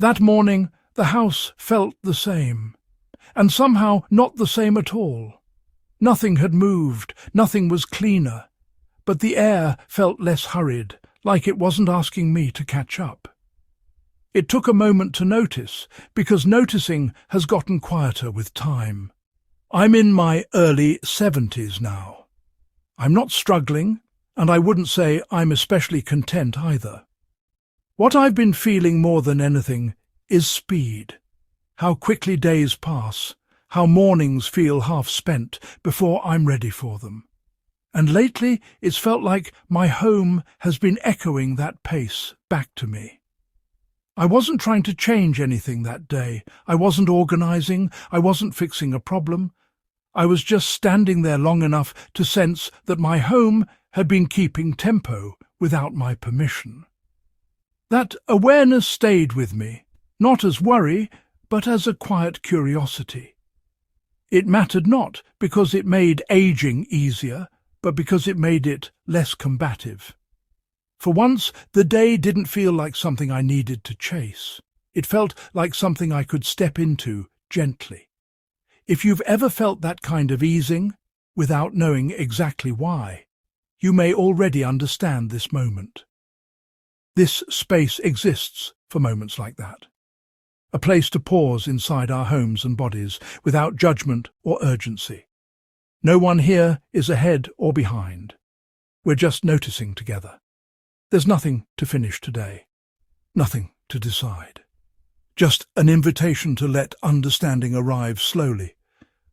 That morning, the house felt the same, and somehow not the same at all. Nothing had moved, nothing was cleaner, but the air felt less hurried, like it wasn't asking me to catch up. It took a moment to notice, because noticing has gotten quieter with time. I'm in my early 70s now. I'm not struggling, and I wouldn't say I'm especially content either. What I've been feeling more than anything is speed. How quickly days pass, how mornings feel half spent before I'm ready for them. And lately it's felt like my home has been echoing that pace back to me. I wasn't trying to change anything that day. I wasn't organizing. I wasn't fixing a problem. I was just standing there long enough to sense that my home had been keeping tempo without my permission. That awareness stayed with me, not as worry, but as a quiet curiosity. It mattered not because it made aging easier, but because it made it less combative. For once, the day didn't feel like something I needed to chase. It felt like something I could step into gently. If you've ever felt that kind of easing, without knowing exactly why, you may already understand this moment. This space exists for moments like that. A place to pause inside our homes and bodies without judgment or urgency. No one here is ahead or behind. We're just noticing together. There's nothing to finish today, nothing to decide. Just an invitation to let understanding arrive slowly,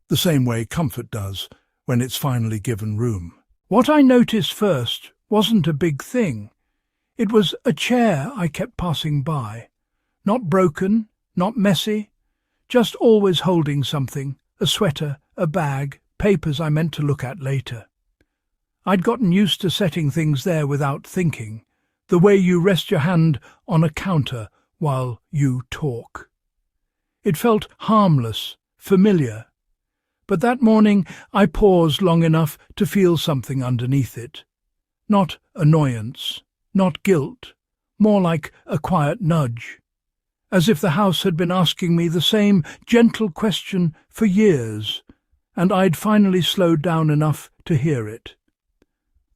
the same way comfort does when it's finally given room. What I noticed first wasn't a big thing. It was a chair I kept passing by. Not broken, not messy, just always holding something, a sweater, a bag, papers I meant to look at later. I'd gotten used to setting things there without thinking, the way you rest your hand on a counter while you talk. It felt harmless, familiar. But that morning I paused long enough to feel something underneath it. Not annoyance, not guilt, more like a quiet nudge. As if the house had been asking me the same gentle question for years, and I'd finally slowed down enough to hear it.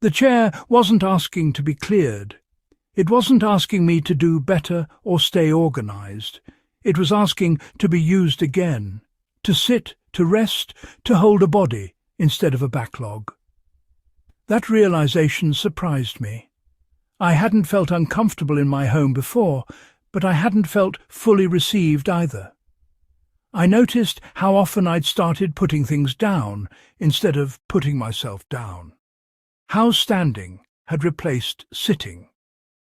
The chair wasn't asking to be cleared. It wasn't asking me to do better or stay organized. It was asking to be used again, to sit, to rest, to hold a body instead of a backlog. That realization surprised me. I hadn't felt uncomfortable in my home before, but I hadn't felt fully received either. I noticed how often I'd started putting things down instead of putting myself down. How standing had replaced sitting.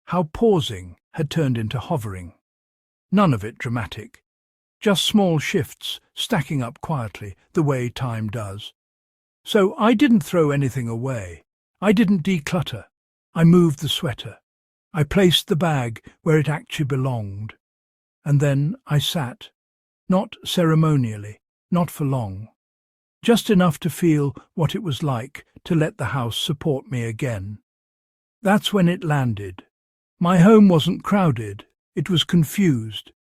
How pausing had turned into hovering. None of it dramatic. Just small shifts stacking up quietly, the way time does. So I didn't throw anything away. I didn't declutter. I moved the sweater. I placed the bag where it actually belonged. And then I sat. Not ceremonially, not for long. Just enough to feel what it was like to let the house support me again. That's when it landed. My home wasn't crowded, it was confused.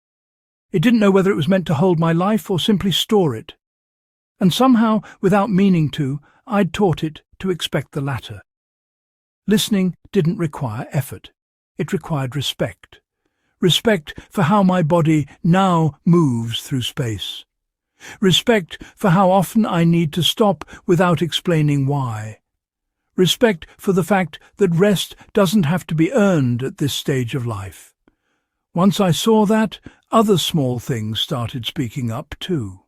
It didn't know whether it was meant to hold my life or simply store it. And somehow, without meaning to, I'd taught it to expect the latter. Listening didn't require effort. It required respect. Respect for how my body now moves through space. Respect for how often I need to stop without explaining why. Respect for the fact that rest doesn't have to be earned at this stage of life. Once I saw that, other small things started speaking up too.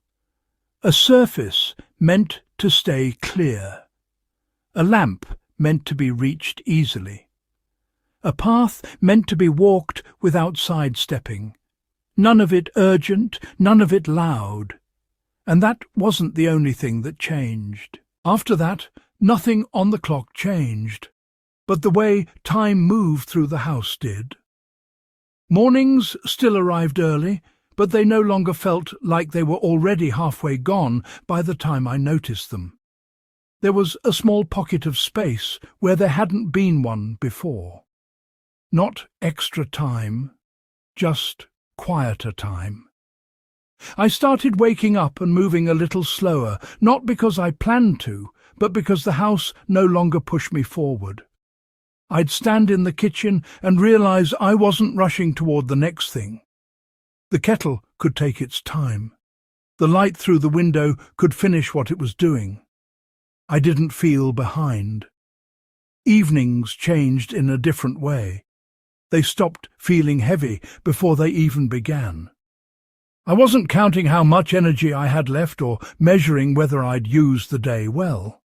A surface meant to stay clear. A lamp meant to be reached easily. A path meant to be walked without sidestepping. None of it urgent, none of it loud. And that wasn't the only thing that changed. After that, nothing on the clock changed, but the way time moved through the house did. Mornings still arrived early, but they no longer felt like they were already halfway gone by the time I noticed them. There was a small pocket of space where there hadn't been one before. Not extra time, just quieter time. I started waking up and moving a little slower, not because I planned to, but because the house no longer pushed me forward. I'd stand in the kitchen and realize I wasn't rushing toward the next thing. The kettle could take its time. The light through the window could finish what it was doing. I didn't feel behind. Evenings changed in a different way. They stopped feeling heavy before they even began. I wasn't counting how much energy I had left or measuring whether I'd used the day well.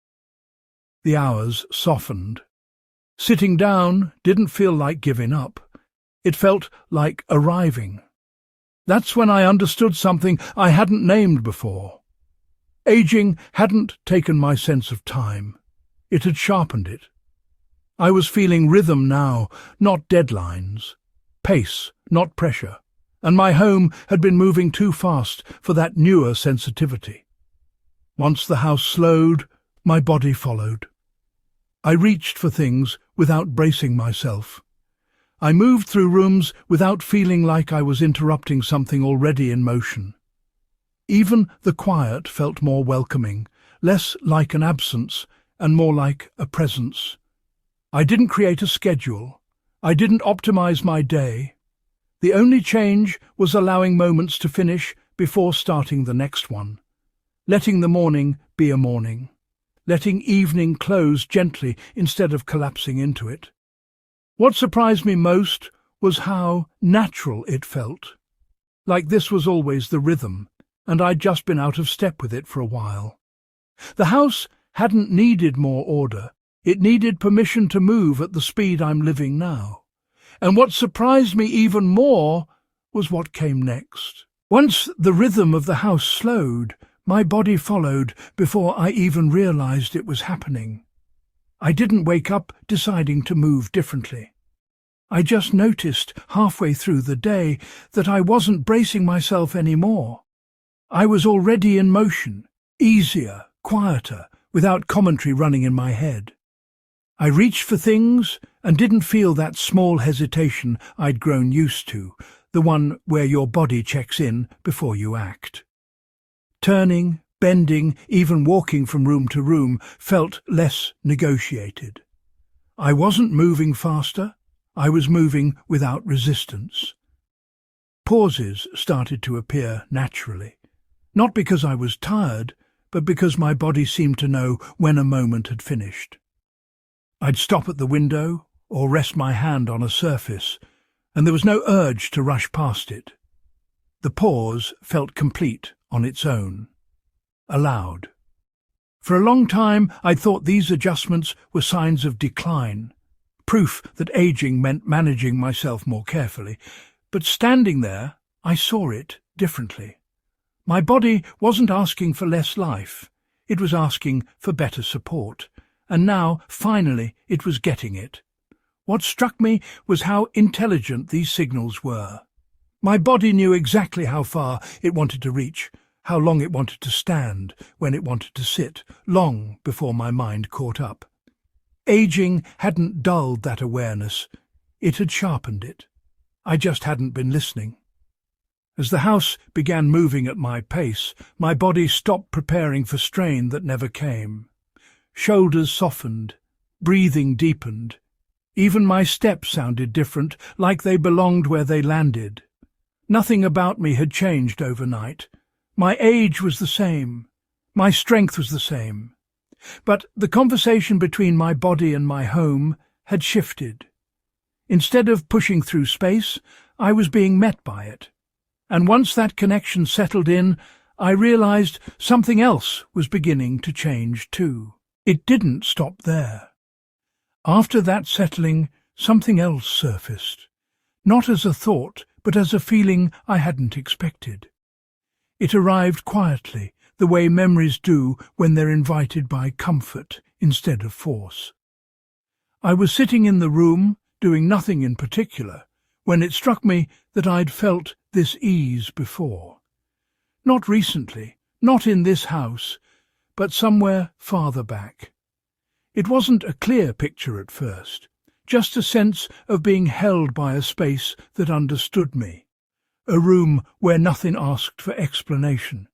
The hours softened. Sitting down didn't feel like giving up. It felt like arriving. That's when I understood something I hadn't named before. Aging hadn't taken my sense of time. It had sharpened it. I was feeling rhythm now, not deadlines. Pace, not pressure. And my home had been moving too fast for that newer sensitivity. Once the house slowed, my body followed. I reached for things without bracing myself. I moved through rooms without feeling like I was interrupting something already in motion. Even the quiet felt more welcoming, less like an absence and more like a presence. I didn't create a schedule. I didn't optimize my day. The only change was allowing moments to finish before starting the next one. Letting the morning be a morning. Letting evening close gently instead of collapsing into it. What surprised me most was how natural it felt. Like this was always the rhythm, and I'd just been out of step with it for a while. The house hadn't needed more order. It needed permission to move at the speed I'm living now. And what surprised me even more was what came next. Once the rhythm of the house slowed, my body followed before I even realized it was happening. I didn't wake up deciding to move differently. I just noticed halfway through the day that I wasn't bracing myself anymore. I was already in motion, easier, quieter, without commentary running in my head. I reached for things and didn't feel that small hesitation I'd grown used to, the one where your body checks in before you act. Turning, bending, even walking from room to room felt less negotiated. I wasn't moving faster, I was moving without resistance. Pauses started to appear naturally, not because I was tired, but because my body seemed to know when a moment had finished. I'd stop at the window or rest my hand on a surface, and there was no urge to rush past it. The pause felt complete on its own, allowed. For a long time I'd thought these adjustments were signs of decline, proof that aging meant managing myself more carefully, but standing there I saw it differently. My body wasn't asking for less life, it was asking for better support. And now, finally, it was getting it. What struck me was how intelligent these signals were. My body knew exactly how far it wanted to reach, how long it wanted to stand, when it wanted to sit, long before my mind caught up. Aging hadn't dulled that awareness, it had sharpened it. I just hadn't been listening. As the house began moving at my pace, my body stopped preparing for strain that never came. Shoulders softened, breathing deepened. Even my steps sounded different, like they belonged where they landed. Nothing about me had changed overnight. My age was the same. My strength was the same. But the conversation between my body and my home had shifted. Instead of pushing through space, I was being met by it. And once that connection settled in, I realized something else was beginning to change too. It didn't stop there. After that settling, something else surfaced, not as a thought, but as a feeling I hadn't expected. It arrived quietly, the way memories do when they're invited by comfort instead of force. I was sitting in the room, doing nothing in particular, when it struck me that I'd felt this ease before. Not recently, not in this house, but somewhere farther back. It wasn't a clear picture at first, just a sense of being held by a space that understood me, A room where nothing asked for explanation,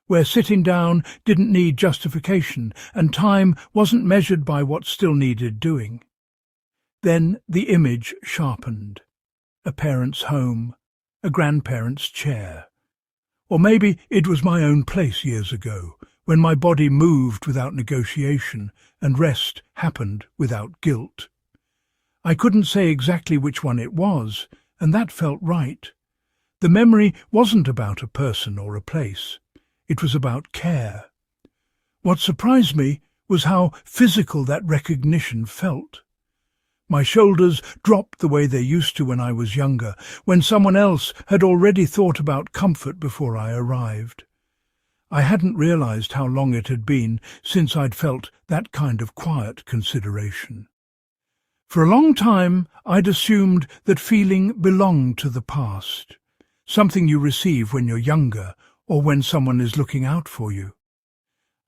where sitting down didn't need justification and time wasn't measured by what still needed doing. Then the image sharpened. A parent's home, a grandparent's chair. Or maybe it was my own place years ago, when my body moved without negotiation and rest happened without guilt. I couldn't say exactly which one it was, and that felt right. The memory wasn't about a person or a place. It was about care. What surprised me was how physical that recognition felt. My shoulders dropped the way they used to when I was younger, when someone else had already thought about comfort before I arrived. I hadn't realized how long it had been since I'd felt that kind of quiet consideration. For a long time, I'd assumed that feeling belonged to the past, something you receive when you're younger or when someone is looking out for you.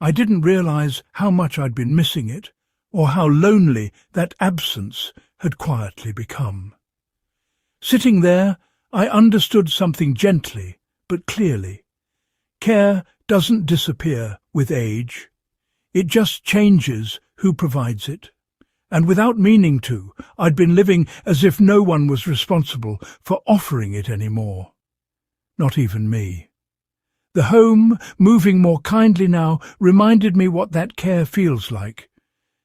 I didn't realize how much I'd been missing it, or how lonely that absence had quietly become. Sitting there, I understood something gently but clearly. Care doesn't disappear with age. It just changes who provides it. And without meaning to, I'd been living as if no one was responsible for offering it anymore. Not even me. The home, moving more kindly now, reminded me what that care feels like.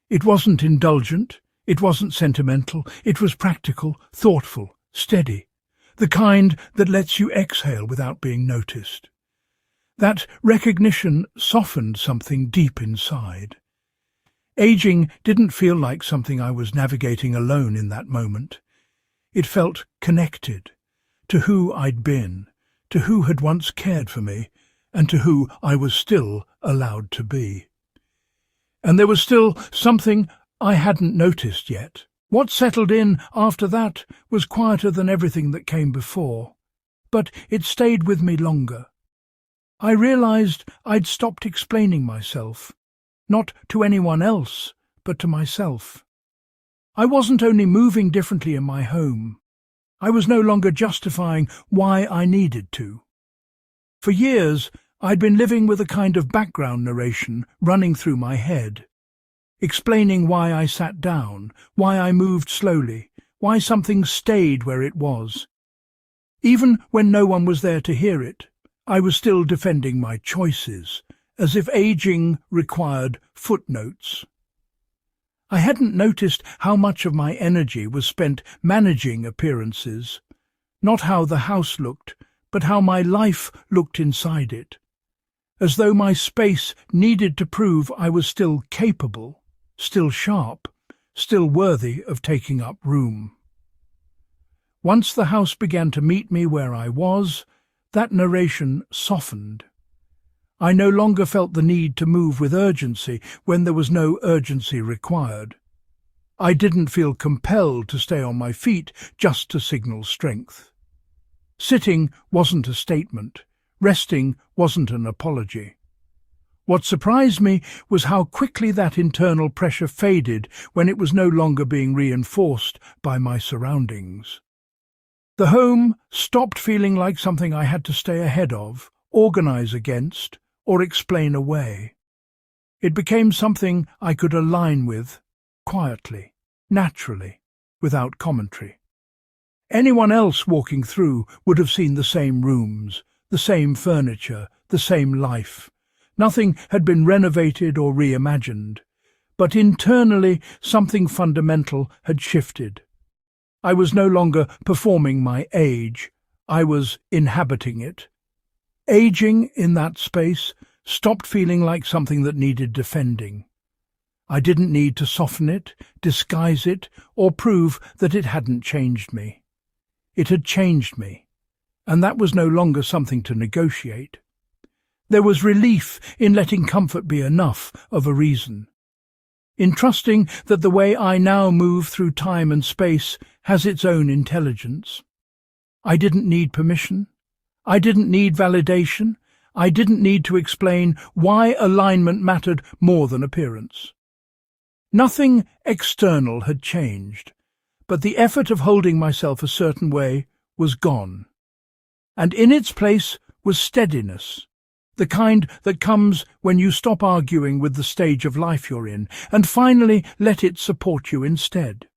It wasn't indulgent, it wasn't sentimental, it was practical, thoughtful, steady, the kind that lets you exhale without being noticed. That recognition softened something deep inside. Aging didn't feel like something I was navigating alone in that moment. It felt connected to who I'd been, to who had once cared for me, and to who I was still allowed to be. And there was still something I hadn't noticed yet. What settled in after that was quieter than everything that came before, but it stayed with me longer. I realized I'd stopped explaining myself, not to anyone else, but to myself. I wasn't only moving differently in my home. I was no longer justifying why I needed to. For years, I'd been living with a kind of background narration running through my head, explaining why I sat down, why I moved slowly, why something stayed where it was. Even when no one was there to hear it, I was still defending my choices, as if aging required footnotes. I hadn't noticed how much of my energy was spent managing appearances, not how the house looked, but how my life looked inside it, as though my space needed to prove I was still capable, still sharp, still worthy of taking up room. Once the house began to meet me where I was, that narration softened. I no longer felt the need to move with urgency when there was no urgency required. I didn't feel compelled to stay on my feet just to signal strength. Sitting wasn't a statement. Resting wasn't an apology. What surprised me was how quickly that internal pressure faded when it was no longer being reinforced by my surroundings. The home stopped feeling like something I had to stay ahead of, organize against, or explain away. It became something I could align with, quietly, naturally, without commentary. Anyone else walking through would have seen the same rooms, the same furniture, the same life. Nothing had been renovated or reimagined, but internally something fundamental had shifted. I was no longer performing my age, I was inhabiting it. Aging in that space stopped feeling like something that needed defending. I didn't need to soften it, disguise it, or prove that it hadn't changed me. It had changed me, and that was no longer something to negotiate. There was relief in letting comfort be enough of a reason, in trusting that the way I now move through time and space has its own intelligence. I didn't need permission. I didn't need validation. I didn't need to explain why alignment mattered more than appearance. Nothing external had changed, but the effort of holding myself a certain way was gone. And in its place was steadiness, the kind that comes when you stop arguing with the stage of life you're in and finally let it support you instead.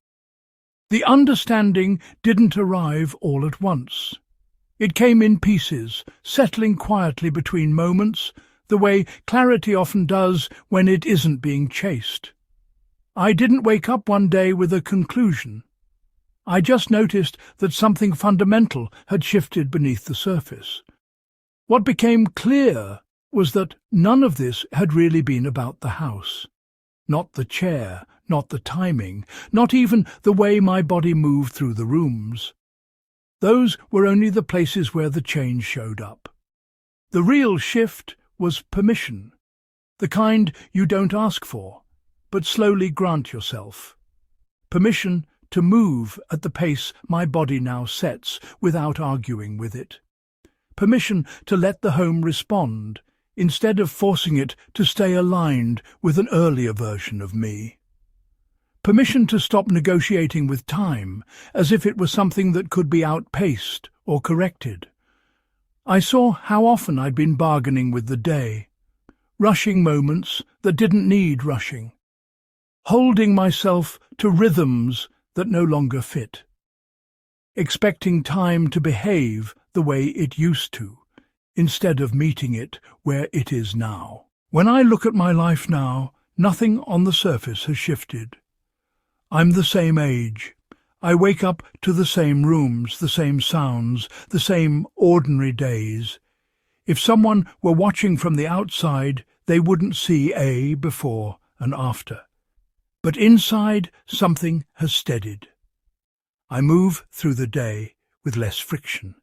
The understanding didn't arrive all at once. It came in pieces, settling quietly between moments, the way clarity often does when it isn't being chased. I didn't wake up one day with a conclusion. I just noticed that something fundamental had shifted beneath the surface. What became clear was that none of this had really been about the house. Not the chair, not the timing, not even the way my body moved through the rooms. Those were only the places where the change showed up. The real shift was permission, the kind you don't ask for, but slowly grant yourself. Permission to move at the pace my body now sets without arguing with it. Permission to let the home respond, instead of forcing it to stay aligned with an earlier version of me. Permission to stop negotiating with time, as if it was something that could be outpaced or corrected. I saw how often I'd been bargaining with the day, rushing moments that didn't need rushing, holding myself to rhythms that no longer fit, expecting time to behave the way it used to, instead of meeting it where it is now. When I look at my life now, nothing on the surface has shifted. I'm the same age. I wake up to the same rooms, the same sounds, the same ordinary days. If someone were watching from the outside, they wouldn't see a before and after. But inside, something has steadied. I move through the day with less friction.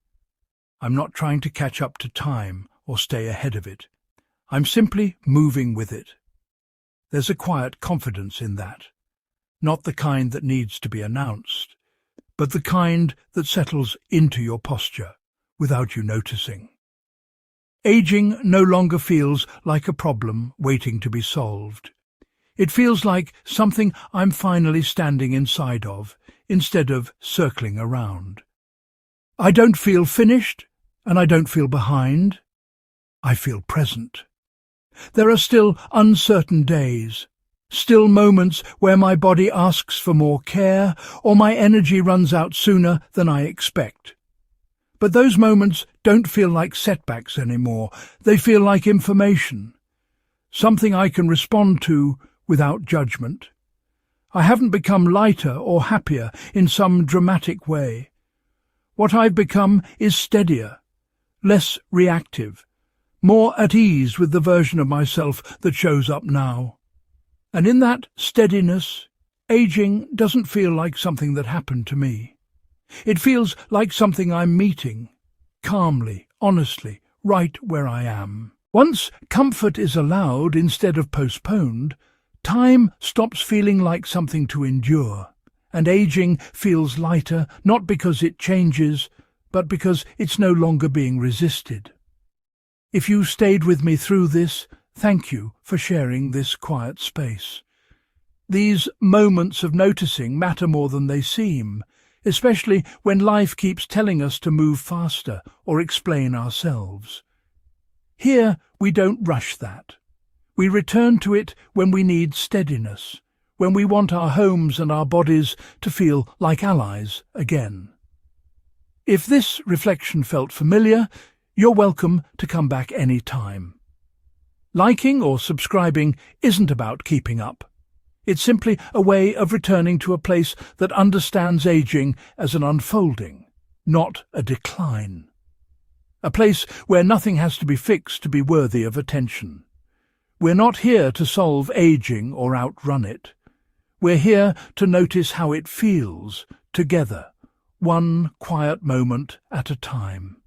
I'm not trying to catch up to time or stay ahead of it. I'm simply moving with it. There's a quiet confidence in that, not the kind that needs to be announced, but the kind that settles into your posture without you noticing. Aging no longer feels like a problem waiting to be solved. It feels like something I'm finally standing inside of, instead of circling around. I don't feel finished, and I don't feel behind. I feel present. There are still uncertain days, still moments where my body asks for more care, or my energy runs out sooner than I expect. But those moments don't feel like setbacks anymore. They feel like information, something I can respond to without judgment. I haven't become lighter or happier in some dramatic way. What I've become is steadier, less reactive, more at ease with the version of myself that shows up now. And in that steadiness, aging doesn't feel like something that happened to me. It feels like something I'm meeting, calmly, honestly, right where I am. Once comfort is allowed instead of postponed, time stops feeling like something to endure, and aging feels lighter, not because it changes, but because it's no longer being resisted. If you stayed with me through this, thank you for sharing this quiet space. These moments of noticing matter more than they seem, especially when life keeps telling us to move faster or explain ourselves. Here we don't rush that. We return to it when we need steadiness, when we want our homes and our bodies to feel like allies again. If this reflection felt familiar, you're welcome to come back any time. Liking or subscribing isn't about keeping up. It's simply a way of returning to a place that understands aging as an unfolding, not a decline. A place where nothing has to be fixed to be worthy of attention. We're not here to solve aging or outrun it. We're here to notice how it feels, together, one quiet moment at a time.